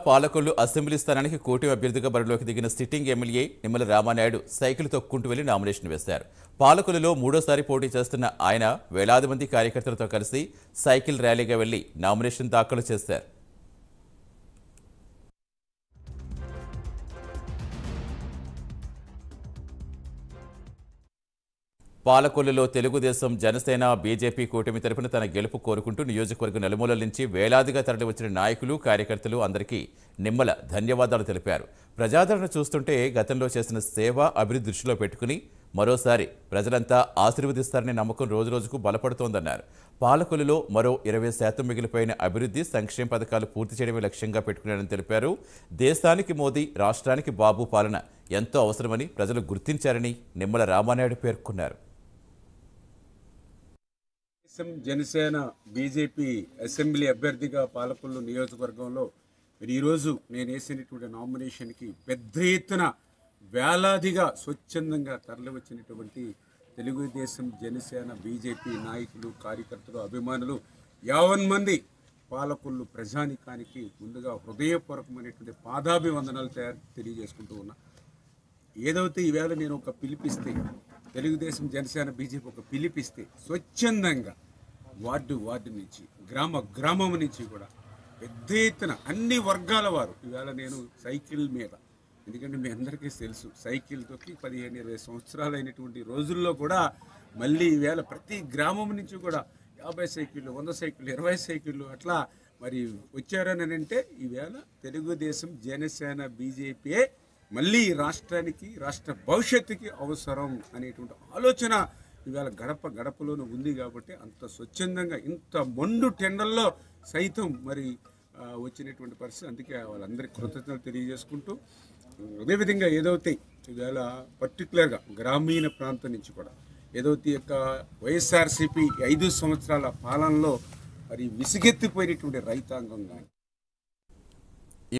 Palakollu assembly స్థానానికి కూటమి అభ్యర్థిగా బరిలోకి దిగిన sitting MLA Nimmala Ramanaidu cycle తొక్కుంటూ వెళ్లి నామినేషన్ వేశారు. పాలకొల్లులో మూడోసారి పోటీ చేస్తున్న ఆయన వేలాది మంది కార్యకర్తలతో కలిసి సైకిల్ ర్యాలీగా వెళ్లి నామినేషన్ దాఖలు చేశారు. పాలకొల్లులో తెలుగుదేశం, జనసేన, బీజేపీ కూటమి తరపున తన గెలుపు కోరుకుంటూ నియోజకవర్గం నలుమూలల నుంచి వేలాదిగా తరలివచ్చిన నాయకులు, కార్యకర్తలు అందరికీ నిమ్మల ధన్యవాదాలు తెలిపారు. ప్రజాదరణ చూస్తుంటే గతంలో చేసిన సేవ, అభివృద్ధి దృష్టిలో పెట్టుకుని మరోసారి ప్రజలంతా ఆశీర్వదిస్తారనే నమ్మకం రోజురోజుకు బలపడుతోందన్నారు. పాలకొల్లులో మరో 20% మిగిలిపోయిన అభివృద్ధి, సంక్షేమ పథకాలు పూర్తి చేయడమే లక్ష్యంగా పెట్టుకున్నారని తెలిపారు. దేశానికి మోదీ, రాష్ట్రానికి బాబు పాలన ఎంతో అవసరమని ప్రజలు గుర్తించారని నిమ్మల రామానాయుడు పేర్కొన్నారు. జనసేన, బీజేపీ అసెంబ్లీ అభ్యర్థిగా పాలకొల్లు నియోజకవర్గంలో ఈరోజు నేను వేసినటువంటి నామినేషన్కి పెద్ద ఎత్తున వేలాదిగా స్వచ్ఛందంగా తరలివచ్చినటువంటి తెలుగుదేశం, జనసేన, బీజేపీ నాయకులు, కార్యకర్తలు, అభిమానులు 50 మంది పాలకొల్లు ప్రజానికానికి ముందుగా హృదయపూర్వకమైనటువంటి పాదాభివందనాలు తెలియజేసుకుంటూ ఉన్నా. ఏదైతే ఈవేళ నేను ఒక పిలిపిస్తే, తెలుగుదేశం, జనసేన, బీజేపీ ఒక పిలిపిస్తే స్వచ్ఛందంగా వార్డు నుంచి, గ్రామం నుంచి కూడా పెద్ద ఎత్తున అన్ని వర్గాల వారు ఈవేళ నేను సైకిల్ మీద, ఎందుకంటే మీ అందరికీ తెలుసు సైకిల్తోకి 15-20 సంవత్సరాలు అయినటువంటి రోజుల్లో కూడా మళ్ళీ ఈవేళ ప్రతి గ్రామం నుంచి కూడా 50 సైకిళ్ళు, 100 సైకిళ్ళు, 20 సైకిళ్ళు అట్లా మరి వచ్చారని అంటే ఈవేళ తెలుగుదేశం, జనసేన, బీజేపీ మళ్ళీ రాష్ట్రానికి, రాష్ట్ర భవిష్యత్తుకి అవసరం అనేటువంటి ఆలోచన ఇవాళ గడపలోనూ ఉంది. కాబట్టి అంత స్వచ్ఛందంగా ఇంత మొండు టెండల్లో సైతం మరి వచ్చినటువంటి పరిస్థితి. అందుకే వాళ్ళందరికీ కృతజ్ఞతలు తెలియజేసుకుంటూ, అదేవిధంగా ఏదైతే ఇవాళ పర్టికులర్గా గ్రామీణ ప్రాంతం నుంచి కూడా ఏదైతే యొక్క వైఎస్ఆర్సీపీ 5 సంవత్సరాల పాలనలో మరి విసిగెత్తిపోయినటువంటి రైతాంగం కానీ,